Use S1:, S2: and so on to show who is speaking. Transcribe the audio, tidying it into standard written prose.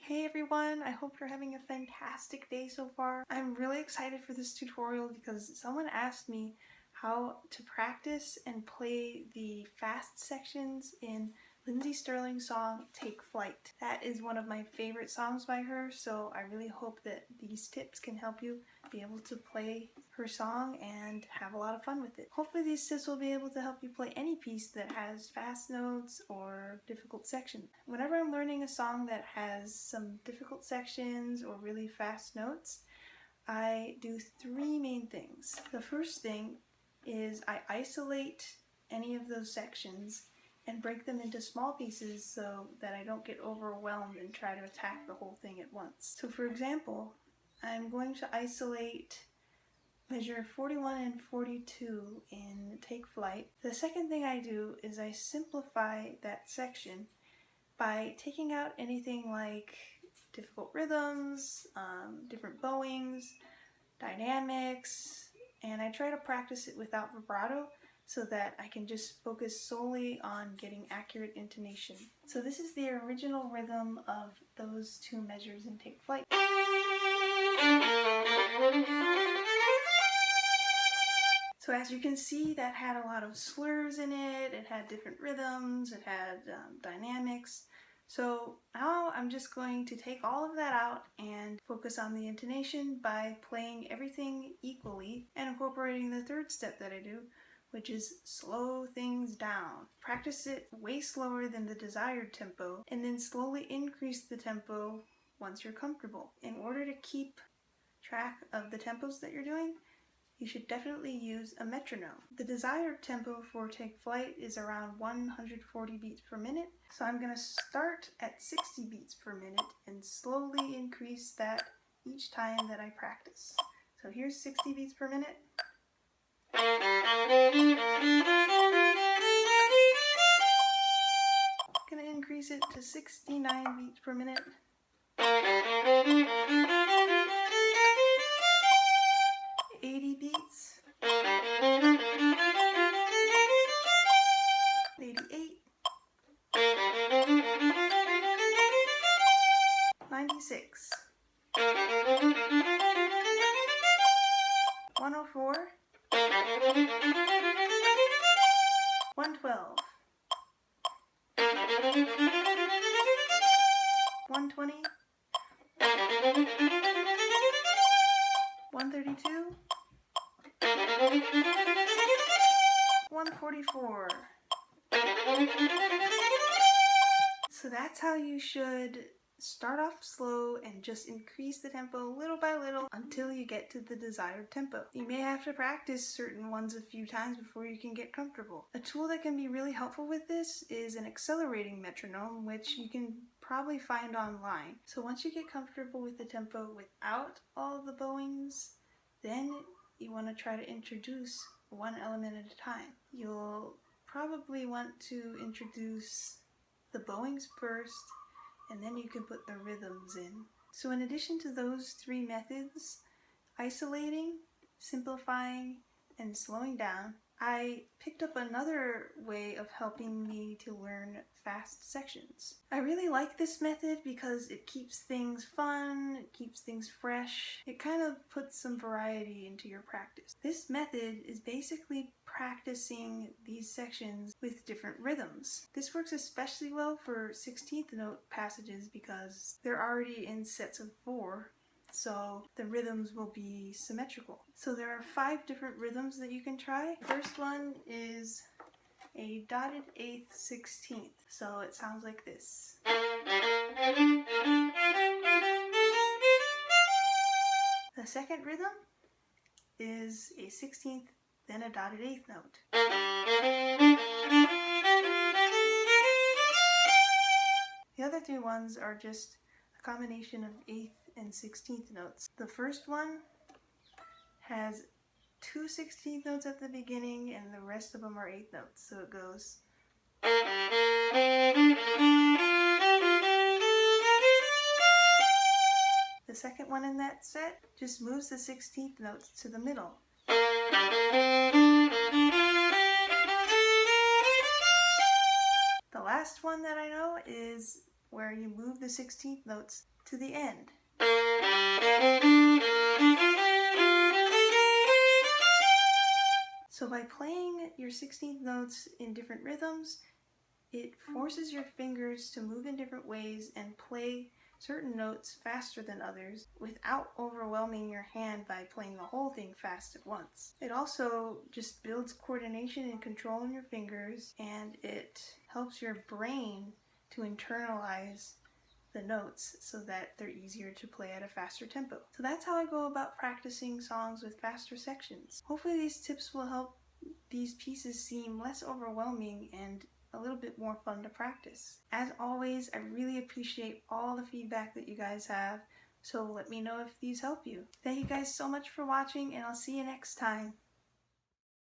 S1: Hey everyone, I hope you're having a fantastic day so far. I'm really excited for this tutorial because someone asked me how to practice and play the fast sections in Lindsey Stirling's song Take Flight. That is one of my favorite songs by her, so I really hope that these tips can help you be able to play her song and have a lot of fun with it. Hopefully these tips will be able to help you play any piece that has fast notes or difficult sections. Whenever I'm learning a song that has some difficult sections or really fast notes, I do three main things. The first thing is I isolate any of those sections and break them into small pieces so that I don't get overwhelmed and try to attack the whole thing at once. So for example, I'm going to isolate measure 41 and 42 in Take Flight. The second thing I do is I simplify that section by taking out anything like difficult rhythms, different bowings, dynamics, and I try to practice it without vibrato so that I can just focus solely on getting accurate intonation. So this is the original rhythm of those two measures in Take Flight. So as you can see, that had a lot of slurs in it, it had different rhythms, it had dynamics. So now I'm just going to take all of that out and focus on the intonation by playing everything equally and incorporating the third step that I do, which is slow things down. Practice it way slower than the desired tempo and then slowly increase the tempo once you're comfortable. In order to keep track of the tempos that you're doing, you should definitely use a metronome. The desired tempo for Take Flight is around 140 beats per minute, so I'm going to start at 60 beats per minute and slowly increase that each time that I practice. So here's 60 beats per minute. I'm going to increase it to 69 beats per minute. 80 beats, 88, 96, 104, 112, 120, 132, 144. So that's how you should start off slow and just increase the tempo little by little until you get to the desired tempo. You may have to practice certain ones a few times before you can get comfortable. A tool that can be really helpful with this is an accelerating metronome, which you can probably find online. So once you get comfortable with the tempo without all the bowings, then you want to try to introduce one element at a time. You'll probably want to introduce the bowings first, and then you can put the rhythms in. So in addition to those three methods, isolating, simplifying, and slowing down, I picked up another way of helping me to learn fast sections. I really like this method because it keeps things fun, it keeps things fresh, it kind of puts some variety into your practice. This method is basically practicing these sections with different rhythms. This works especially well for 16th note passages because they're already in sets of 4. So the rhythms will be symmetrical. So there are 5 different rhythms that you can try. First one is a dotted 8th 16th. So it sounds like this. The second rhythm is a 16th, then a dotted 8th note. The other 3 ones are just a combination of 8th and 16th notes. The first one has 2 16th notes at the beginning and the rest of them are 8th notes. So it goes. The second one in that set just moves the 16th notes to the middle. The last one that I know is where you move the 16th notes to the end. So by playing your 16th notes in different rhythms, it forces your fingers to move in different ways and play certain notes faster than others without overwhelming your hand by playing the whole thing fast at once. It also just builds coordination and control in your fingers, and it helps your brain to internalize the notes so that they're easier to play at a faster tempo. So that's how I go about practicing songs with faster sections. Hopefully these tips will help these pieces seem less overwhelming and a little bit more fun to practice. As always, I really appreciate all the feedback that you guys have, so let me know if these help you. Thank you guys so much for watching, and I'll see you next time.